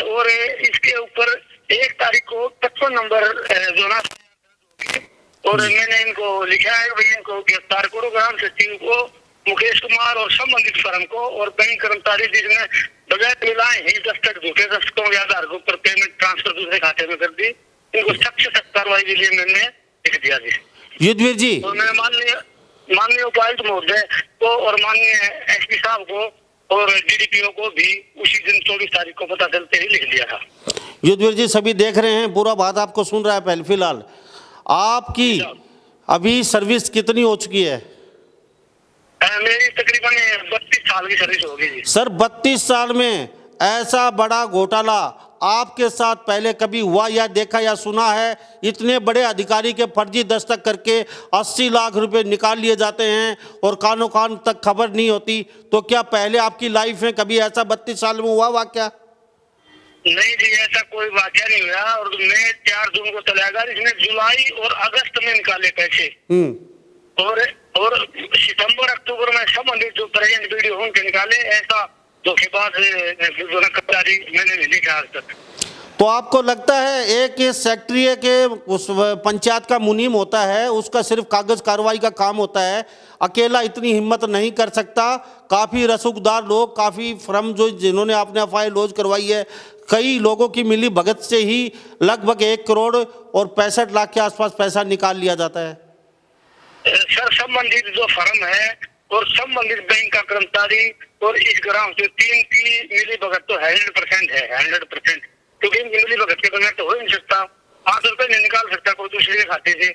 और इसके ऊपर 1 तारीख को 55 नंबर जो ना और मैंने इनको लिखा है भाई इनको गिरफ्तार करो, ग्राम सचिव को, मुकेश कुमार और संबंधित फर्म को और बैंक कर्मचारी जिसने बगैर मिलाए ही दस्तक झूठे दस्तकों के आधार के ऊपर पेमेंट ट्रांसफर दूसरे खाते में कर दी। इनको सख्त से सख्त कार्रवाई के लिए मैंने लिख दिया जी। युद्धवीर जी, तो मैंने माननीय उपायुक्त महोदय को और माननीय SP साहब को और DDPO को भी उसी दिन 24 तारीख को पता चलते ही लिख दिया था। युद्धवीर जी, सभी देख रहे हैं, पूरा बात आपको सुन रहा है। पहले फिलहाल आपकी अभी सर्विस कितनी हो चुकी है? मेरी तकरीबन 32 साल की सर्विस होगी जी। सर 32 साल में ऐसा बड़ा घोटाला आपके साथ पहले कभी हुआ या देखा या सुना है? इतने बड़े अधिकारी के फर्जी दस्तक करके 80 लाख रुपए निकाल लिए जाते हैं और कानों कान तक खबर नहीं होती। तो क्या पहले आपकी लाइफ में कभी ऐसा 32 साल में हुआ वाकया? नहीं जी, ऐसा कोई वाकया नहीं हुआ। और मैं 4 जून को चला गया, इसने जुलाई और अगस्त में निकाले पैसे और सितंबर अक्टूबर में संबंधित जो प्रेजेंट वीडियो उनके निकाले। ऐसा धोखेबाज कर्मचारी मैंने नहीं देखा आज तक। तो आपको लगता है एक सेक्रेटरी के उस पंचायत का मुनीम होता है, उसका सिर्फ कागज कार्रवाई का काम होता है, अकेला इतनी हिम्मत नहीं कर सकता? काफ़ी रसूखदार लोग, काफ़ी फर्म जो जिन्होंने आपने FIR लॉन्च करवाई है, कई लोगों की मिली भगत से ही लगभग 1 करोड़ और 65 लाख के आसपास पैसा निकाल लिया जाता है। सर संबंधित जो फर्म है और संबंधित बैंक का कर्मचारी और इस ग्राम से 3 की मिली भगत तो 100% है, 100%। क्योंकि इनकी मिली भगत के बगैर तो हो नहीं सकता। 5 रुपए नहीं निकाल सकता कोई दूसरे के खाते से।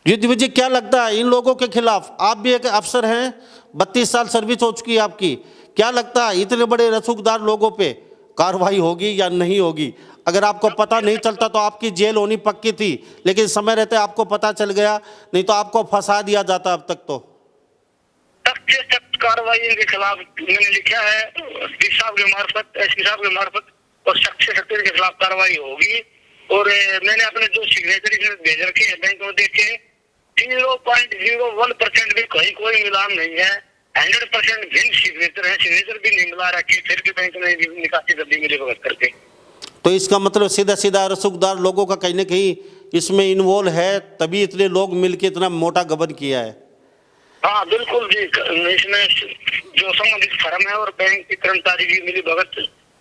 युद्धवीर जी, क्या लगता है इन लोगों के खिलाफ? आप भी एक अफसर हैं, 32 साल सर्विस हो चुकी है आपकी, क्या लगता है इतने बड़े रसूखदार लोगों पे कार्रवाई होगी या नहीं होगी? अगर आपको पता नहीं चलता तो आपकी जेल होनी पक्की थी, लेकिन समय रहते आपको पता चल गया, नहीं तो आपको फंसा दिया जाता अब तक। तो सख्त से सख्त कार्रवाई इनके खिलाफ मैंने लिखा है SP साहब के मार्फत, SP साहब के मार्फत, और सख्त से सख्त इनके खिलाफ कार्रवाई होगी। और मैंने अपने जो सिग्नेचर इसमें भेज रखे हैं बैंक में देखे, 0.01% भी कोई मिलान नहीं है। 100% भिन्न सिग्नेचर है, सिग्नेचर भी नहीं मिला रखी, फिर भी बैंक ने निकासी कर दी मिली भगत करके। तो इसका मतलब सीधा सीधा रसूखदार लोगों का कहीं ना कहीं इसमें इन्वॉल्व है, तभी इतने लोग मिलकर इतना मोटा गबन किया है। हाँ बिल्कुल जी, इसमें जो संबंधित फर्म है और बैंक के कर्मचारी की मिली भगत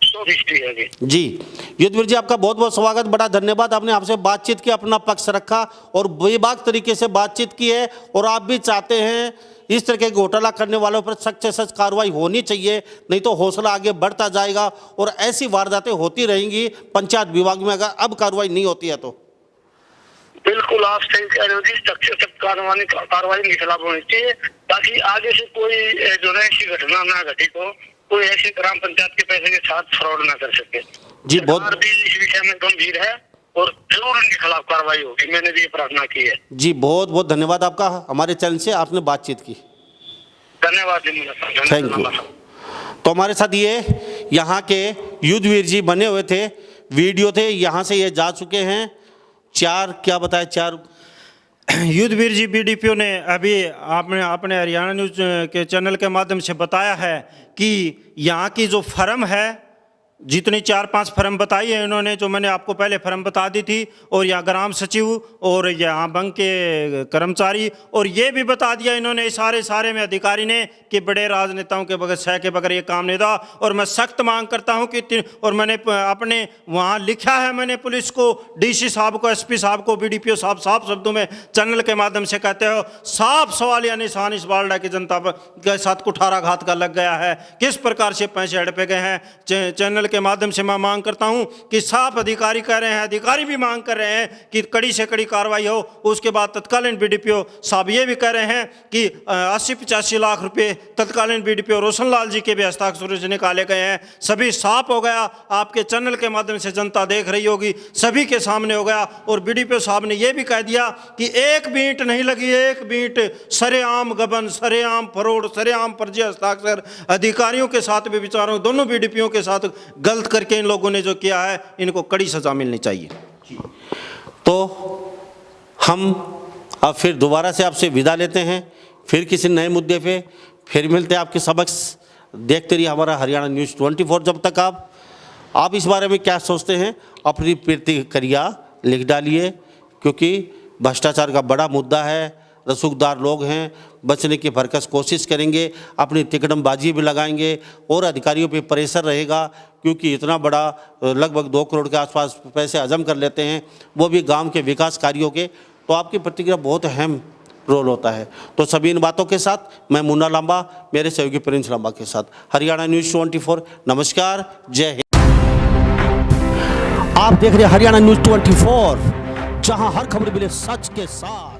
100% है जी। युद्धवीर जी, आपका बहुत बहुत स्वागत, बड़ा धन्यवाद। आपने आपसे बातचीत की, अपना पक्ष रखा और बेबाक तरीके से बातचीत की है। और आप भी चाहते हैं इस तरह के घोटाला करने वालों पर सख्त से सख्त कार्रवाई होनी चाहिए, नहीं तो हौसला आगे बढ़ता जाएगा और ऐसी वारदातें होती रहेंगी पंचायत विभाग में अगर अब कार्रवाई नहीं होती है तो। बिल्कुल आप सही कह रहे हो जी, सख्त से सख्त कार्रवाई के खिलाफ होनी चाहिए, ताकि आगे से कोई जो है ऐसी घटना ना घटित हो, कोई ऐसे ग्राम पंचायत के पैसे के साथ फ्रॉड ना कर सके जी। बहुत भी इस विषय में गंभीर है और जरूर इनके खिलाफ कार्रवाई होगी, मैंने भी ये प्रार्थना की है जी। बहुत बहुत धन्यवाद आपका, हमारे चैनल से आपने बातचीत की। धन्यवाद जी, थैंक यू। तो हमारे साथ ये यहाँ के युद्धवीर जी बने हुए थे, वीडियो थे, यहाँ से ये जा चुके हैं 4 क्या बताया 4 युद्धवीर जी बीडीपीओ ने अभी आपने अपने हरियाणा न्यूज के चैनल के माध्यम से बताया है कि यहाँ की जो फर्म है, जितनी 4-5 फर्म बताई है इन्होंने, जो मैंने आपको पहले फर्म बता दी थी, और यहाँ ग्राम सचिव और यहाँ बैंक के कर्मचारी, और ये भी बता दिया इन्होंने सारे में अधिकारी ने कि बड़े राजनेताओं के बगैर सह के बगैर ये काम नहीं था। और मैं सख्त मांग करता हूँ कि और मैंने अपने वहाँ लिखा है, मैंने पुलिस को, डीसी साहब को, एसपी साहब को, बीडीपीओ साहब साफ शब्दों में चैनल के माध्यम से कहते हो, साफ सवालिया निशान इस बालडा की जनता के साथ कुठाराघात का लग गया है। किस प्रकार से पैसे हड़पे गए हैं, चैनल के माध्यम से मैं मांग करता हूं कि साफ अधिकारी कह रहे हैं, अधिकारी भी मांग कर रहे हैं कि कड़ी से कड़ी कार्रवाई हो। उसके बाद तत्कालीन बीडीपीओ साहब ये भी कह रहे हैं कि 80-85 लाख रुपए तत्कालीन बीडीपीओ रोशन लाल जी के भी हस्ताक्षर से निकाले गए हैं। सभी साफ हो गया, आपके चैनल के माध्यम से जनता देख रही होगी, सभी के सामने हो गया। और बीडीपीओ साहब ने यह भी कह दिया कि एक भी ईंट नहीं लगी, एक भी ईंट, सरेआम गबन, सरेआम फरोड़, सरेआम फर्जी हस्ताक्षर, अधिकारियों के साथ भी विचारों, दोनों बीडीपीओ के साथ गलत करके इन लोगों ने जो किया है, इनको कड़ी सजा मिलनी चाहिए। तो हम अब फिर दोबारा से आपसे विदा लेते हैं, फिर किसी नए मुद्दे पे फिर मिलते हैं आपके समक्ष। देखते रहिए हमारा हरियाणा न्यूज़ 24। जब तक आप इस बारे में क्या सोचते हैं, अपनी प्रतिक्रिया लिख डालिए, क्योंकि भ्रष्टाचार का बड़ा मुद्दा है। रसूखदार लोग हैं, बचने की भरकस कोशिश करेंगे, अपनी तिकड़मबाजी भी लगाएंगे और अधिकारियों पे प्रेशर रहेगा, क्योंकि इतना बड़ा लगभग 2 करोड़ के आसपास पैसे हजम कर लेते हैं, वो भी गांव के विकास कार्यों के। तो आपकी प्रतिक्रिया बहुत अहम रोल होता है। तो सभी इन बातों के साथ मैं मुन्ना लांबा, मेरे सहयोगी प्रिंस लांबा के साथ हरियाणा न्यूज़ 24। नमस्कार, जय हिंद। आप देख रहे हैं हरियाणा न्यूज़ 24, जहां हर खबर मिले सच के साथ।